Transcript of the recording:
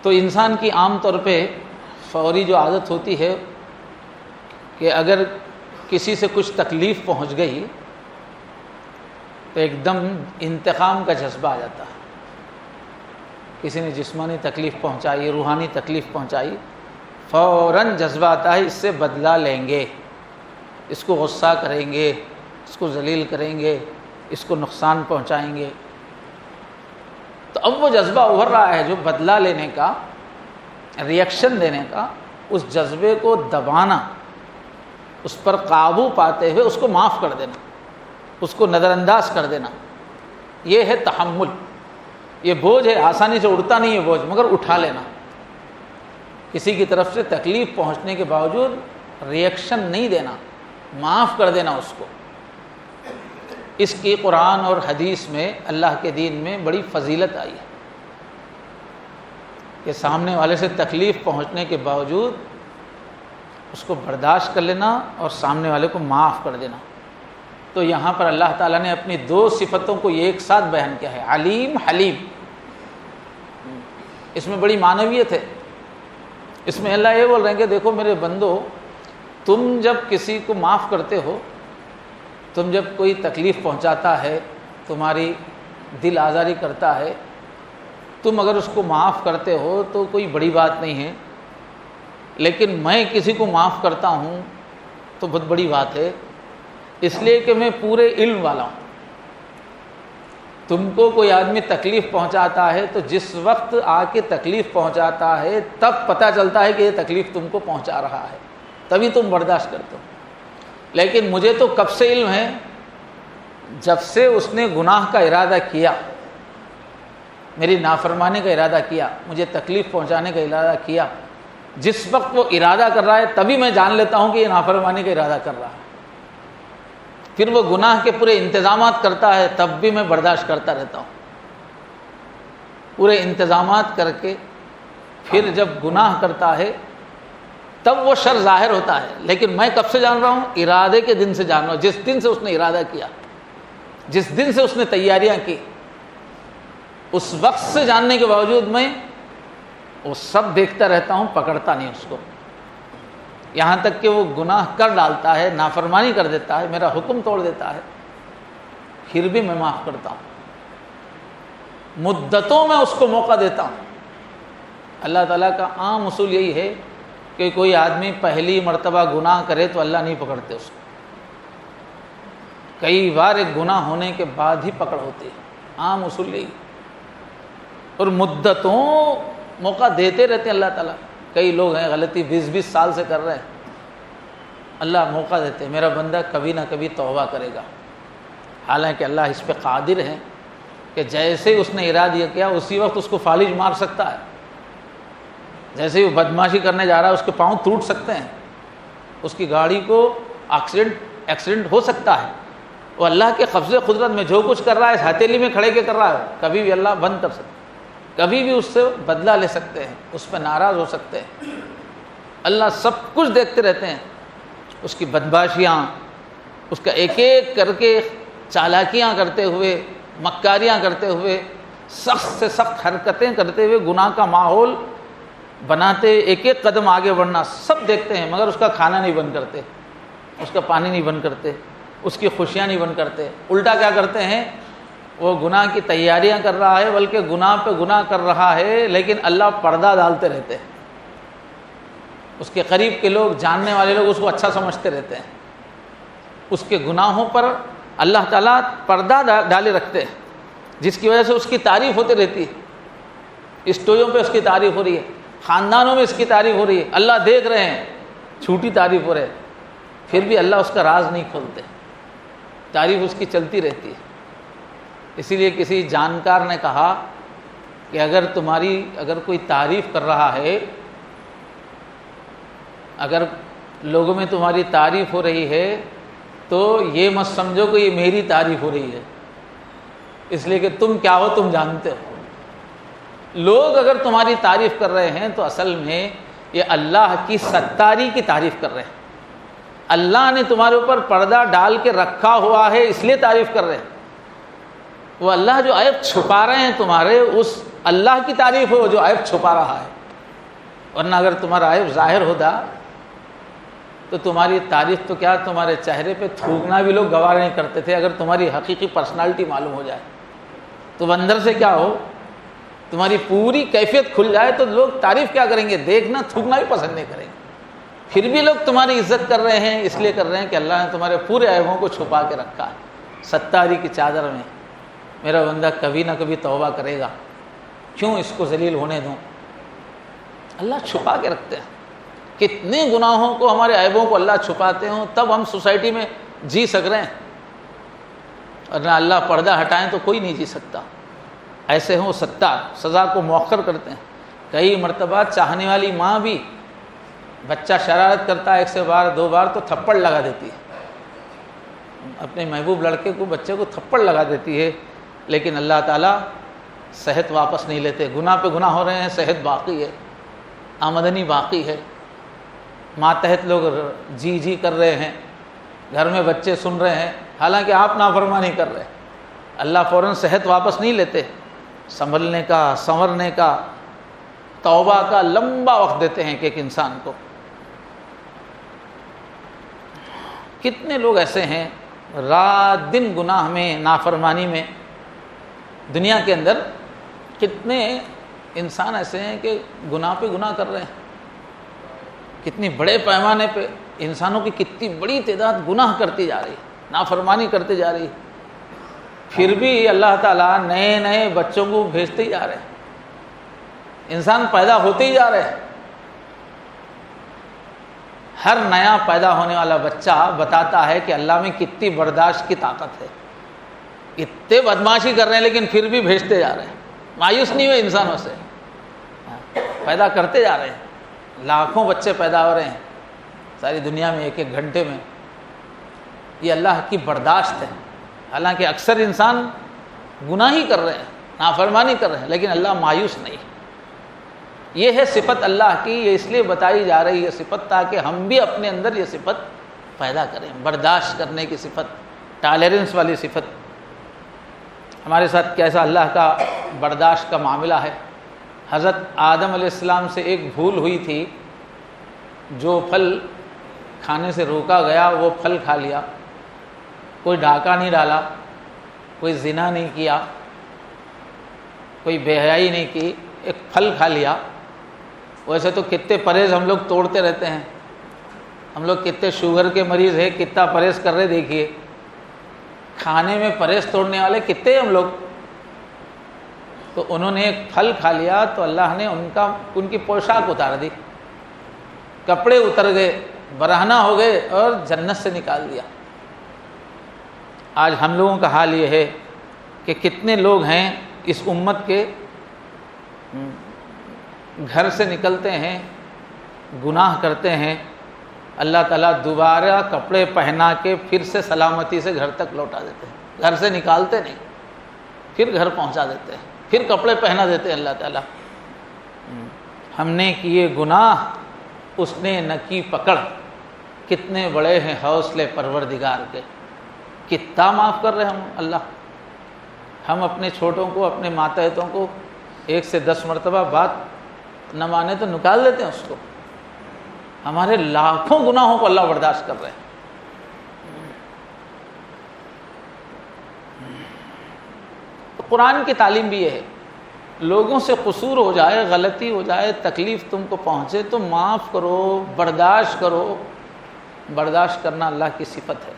تو انسان کی عام طور پہ فوری جو عادت ہوتی ہے کہ اگر کسی سے کچھ تکلیف پہنچ گئی تو ایک دم انتقام کا جذبہ آ جاتا ہے. کسی نے جسمانی تکلیف پہنچائی، روحانی تکلیف پہنچائی، فوراً جذبہ آتا ہے اس سے بدلہ لیں گے، اس کو غصہ کریں گے، اس کو ذلیل کریں گے، اس کو نقصان پہنچائیں گے. تو اب وہ جذبہ ابھر رہا ہے جو بدلہ لینے کا، ریئیکشن دینے کا. اس جذبے کو دبانا، اس پر قابو پاتے ہوئے اس کو معاف کر دینا، اس کو نظر انداز کر دینا، یہ ہے تحمل. یہ بوجھ ہے، آسانی سے اڑتا نہیں ہے بوجھ، مگر اٹھا لینا. کسی کی طرف سے تکلیف پہنچنے کے باوجود ریئیکشن نہیں دینا، معاف کر دینا اس کو. اس کی قرآن اور حدیث میں، اللہ کے دین میں بڑی فضیلت آئی ہے کہ سامنے والے سے تکلیف پہنچنے کے باوجود اس کو برداشت کر لینا اور سامنے والے کو معاف کر دینا. تو یہاں پر اللہ تعالیٰ نے اپنی دو صفتوں کو ایک ساتھ بیان کیا ہے، علیم حلیم. اس میں بڑی معنویت ہے. اس میں اللہ یہ بول رہے ہیں کہ دیکھو میرے بندو، تم جب کسی کو معاف کرتے ہو، تم جب کوئی تکلیف پہنچاتا ہے، تمہاری دل آزاری کرتا ہے، تم اگر اس کو معاف کرتے ہو تو کوئی بڑی بات نہیں ہے. لیکن میں کسی کو معاف کرتا ہوں تو بہت بڑی بات ہے، اس لیے کہ میں پورے علم والا ہوں. تم کو کوئی آدمی تکلیف پہنچاتا ہے تو جس وقت آ کے تکلیف پہنچاتا ہے تب پتہ چلتا ہے کہ یہ تکلیف تم کو پہنچا رہا ہے، تبھی تم برداشت کرتے ہو. لیکن مجھے تو کب سے علم ہے، جب سے اس نے گناہ کا ارادہ کیا، میری نافرمانی کا ارادہ کیا، مجھے تکلیف پہنچانے کا ارادہ کیا، جس وقت وہ ارادہ کر رہا ہے تبھی میں جان لیتا ہوں کہ یہ نافرمانی کا ارادہ کر رہا ہے. پھر وہ گناہ کے پورے انتظامات کرتا ہے تب بھی میں برداشت کرتا رہتا ہوں. پورے انتظامات کر کے پھر جب گناہ کرتا ہے تب وہ شر ظاہر ہوتا ہے. لیکن میں کب سے جان رہا ہوں؟ ارادے کے دن سے جان رہا ہوں. جس دن سے اس نے ارادہ کیا، جس دن سے اس نے تیاریاں کی، اس وقت سے جاننے کے باوجود میں وہ سب دیکھتا رہتا ہوں، پکڑتا نہیں اس کو. یہاں تک کہ وہ گناہ کر ڈالتا ہے، نافرمانی کر دیتا ہے، میرا حکم توڑ دیتا ہے، پھر بھی میں معاف کرتا ہوں. مدتوں میں اس کو موقع دیتا ہوں. اللہ تعالیٰ کا عام اصول یہی ہے کہ کوئی آدمی پہلی مرتبہ گناہ کرے تو اللہ نہیں پکڑتے اس کو. کئی بار ایک گناہ ہونے کے بعد ہی پکڑ ہوتی ہے. عام اصول یہی. اور مدتوں موقع دیتے رہتے ہیں اللہ تعالیٰ. کئی لوگ ہیں غلطی 20-20 سال سے کر رہے ہیں، اللہ موقع دیتے ہیں، میرا بندہ کبھی نہ کبھی توبہ کرے گا. حالانکہ اللہ اس پہ قادر ہے کہ جیسے اس نے ارادہ کیا اسی وقت اس کو فالج مار سکتا ہے. جیسے ہی وہ بدماشی کرنے جا رہا ہے اس کے پاؤں ٹوٹ سکتے ہیں، اس کی گاڑی کو ایکسیڈنٹ ہو سکتا ہے. وہ اللہ کے قبضے قدرت میں جو کچھ کر رہا ہے ہتھیلی میں کھڑے کے کر رہا ہے، کبھی بھی اللہ بند کر سکتا ہے، کبھی بھی اس سے بدلہ لے سکتے ہیں، اس پہ ناراض ہو سکتے ہیں. اللہ سب کچھ دیکھتے رہتے ہیں، اس کی بدماشیاں، اس کا ایک ایک کر کے چالاکیاں کرتے ہوئے، مکاریاں کرتے ہوئے، سخت سے سخت حرکتیں کرتے ہوئے، گناہ کا ماحول بناتے، ایک ایک قدم آگے بڑھنا سب دیکھتے ہیں. مگر اس کا کھانا نہیں بند کرتے، اس کا پانی نہیں بند کرتے، اس کی خوشیاں نہیں بند کرتے. الٹا کیا کرتے ہیں؟ وہ گناہ کی تیاریاں کر رہا ہے، بلکہ گناہ پہ گناہ کر رہا ہے، لیکن اللہ پردہ ڈالتے رہتے ہیں. اس کے قریب کے لوگ، جاننے والے لوگ اس کو اچھا سمجھتے رہتے ہیں. اس کے گناہوں پر اللہ تعالیٰ پردہ ڈالے رکھتے ہیں، جس کی وجہ سے اس کی تعریف ہوتی رہتی ہے. اسٹوریوں پہ اس کی تعریف ہو رہی ہے، خاندانوں میں اس کی تعریف ہو رہی ہے، اللہ دیکھ رہے ہیں، جھوٹی تعریف ہو رہے ہیں، پھر بھی اللہ اس کا راز نہیں کھولتے، تعریف اس کی چلتی رہتی ہے. اسی لیے کسی جانکار نے کہا کہ اگر کوئی تعریف کر رہا ہے، اگر لوگوں میں تمہاری تعریف ہو رہی ہے تو یہ مت سمجھو کہ یہ میری تعریف ہو رہی ہے، اس لیے کہ تم کیا ہو تم جانتے ہو. لوگ اگر تمہاری تعریف کر رہے ہیں تو اصل میں یہ اللہ کی ستاری کی تعریف کر رہے ہیں. اللہ نے تمہارے اوپر پردہ ڈال کے رکھا ہوا ہے، اس لیے تعریف کر رہے ہیں. وہ اللہ جو عیب چھپا رہے ہیں تمہارے، اس اللہ کی تعریف ہو جو عیب چھپا رہا ہے، ورنہ اگر تمہارا عیب ظاہر ہوتا تو تمہاری تعریف تو کیا، تمہارے چہرے پہ تھوکنا بھی لوگ گوارا نہیں کرتے تھے۔ اگر تمہاری حقیقی پرسنالٹی معلوم ہو جائے تو اندر سے کیا ہو، تمہاری پوری کیفیت کھل جائے تو لوگ تعریف کیا کریں گے، دیکھنا تھوکنا بھی پسند نہیں کریں گے۔ پھر بھی لوگ تمہاری عزت کر رہے ہیں، اس لیے کر رہے ہیں کہ اللہ نے تمہارے پورے عیبوں کو چھپا کے رکھا ہے ستاری کی چادر میں۔ میرا بندہ کبھی نہ کبھی توبہ کرے گا، کیوں اس کو ذلیل ہونے دوں؟ اللہ چھپا کے رکھتے ہیں۔ کتنے گناہوں کو، ہمارے عیبوں کو اللہ چھپاتے ہوں، تب ہم سوسائٹی میں جی سک رہے ہیں، اور نہ اللہ پردہ ہٹائیں تو کوئی نہیں جی سکتا۔ ایسے ہوں ستار، سزا کو مؤخر کرتے ہیں۔ کئی مرتبہ چاہنے والی ماں بھی بچہ شرارت کرتا ہے، ایک سے بار دو بار تو تھپڑ لگا دیتی ہے، اپنے محبوب لڑکے کو، بچے کو تھپڑ لگا دیتی ہے، لیکن اللہ تعالیٰ صحت واپس نہیں لیتے۔ گناہ پہ گناہ ہو رہے ہیں، صحت باقی ہے، آمدنی باقی ہے، ماتحت لوگ جی جی کر رہے ہیں، گھر میں بچے سن رہے ہیں، حالانکہ آپ نافرمانی کر رہے ہیں۔ اللہ فوراً صحت واپس نہیں لیتے، سنبھلنے کا، سنورنے کا، توبہ کا لمبا وقت دیتے ہیں کہ ایک انسان کو۔ کتنے لوگ ایسے ہیں رات دن گناہ میں، نافرمانی میں، دنیا کے اندر کتنے انسان ایسے ہیں کہ گناہ پہ گناہ کر رہے ہیں، کتنی بڑے پیمانے پہ انسانوں کی کتنی بڑی تعداد گناہ کرتی جا رہی ہے، نافرمانی کرتے جا رہی ہے، پھر بھی اللہ تعالیٰ نئے نئے بچوں کو بھیجتے ہی جا رہے ہیں، انسان پیدا ہوتے ہی جا رہے ہیں۔ ہر نیا پیدا ہونے والا بچہ بتاتا ہے کہ اللہ میں کتنی برداشت کی طاقت ہے، اتنے بدماشی کر رہے ہیں لیکن پھر بھی بھیجتے جا رہے ہیں، مایوس نہیں ہوئے انسانوں سے، پیدا کرتے جا رہے ہیں، لاکھوں بچے پیدا ہو رہے ہیں ساری دنیا میں ایک ایک گھنٹے میں۔ یہ اللہ کی برداشت ہے، حالانکہ اکثر انسان گناہ ہی کر رہے ہیں، نافرمانی کر رہے ہیں، لیکن اللہ مایوس نہیں۔ یہ ہے صفت اللہ کی، یہ اس لیے بتائی جا رہی ہے صفت تاکہ ہم بھی اپنے اندر یہ صفت پیدا کریں، برداشت کرنے کی صفت، ٹالرنس والی صفت۔ ہمارے ساتھ کیسا اللہ کا برداشت کا معاملہ ہے۔ حضرت آدم علیہ السلام سے ایک بھول ہوئی تھی، جو پھل کھانے سے روکا گیا وہ پھل کھا لیا، کوئی ڈاکہ نہیں ڈالا، کوئی زنا نہیں کیا، کوئی بے حیائی نہیں کی، ایک پھل کھا لیا۔ ویسے تو کتنے پرہیز ہم لوگ توڑتے رہتے ہیں، ہم لوگ کتنے شوگر کے مریض ہیں، کتنا پرہیز کر رہے دیکھیے، کھانے میں پرہیز توڑنے والے کتنے ہم لوگ۔ تو انہوں نے ایک پھل کھا لیا تو اللہ نے ان کی پوشاک اتار دی، کپڑے اتر گئے، برہنہ ہو گئے اور جنت سے نکال دیا۔ آج ہم لوگوں کا حال یہ ہے کہ کتنے لوگ ہیں اس امت کے، گھر سے نکلتے ہیں، گناہ کرتے ہیں، اللہ تعالیٰ دوبارہ کپڑے پہنا کے پھر سے سلامتی سے گھر تک لوٹا دیتے ہیں، گھر سے نکالتے نہیں، پھر گھر پہنچا دیتے ہیں، پھر کپڑے پہنا دیتے ہیں اللہ تعالیٰ۔ ہم نے کیے گناہ، اس نے نہ کی پکڑ، کتنے بڑے ہیں حوصلے پروردگار کے، کتنا معاف کر رہے ہم اللہ۔ ہم اپنے چھوٹوں کو، اپنے ماتحتوں کو 1 سے 10 مرتبہ بات نہ مانے تو نکال دیتے ہیں اس کو، ہمارے لاکھوں گناہوں کو اللہ برداشت کر رہے ہیں۔ تو قرآن کی تعلیم بھی یہ ہے، لوگوں سے قصور ہو جائے، غلطی ہو جائے، تکلیف تم کو پہنچے تو معاف کرو، برداشت کرو۔ برداشت کرنا اللہ کی صفت ہے۔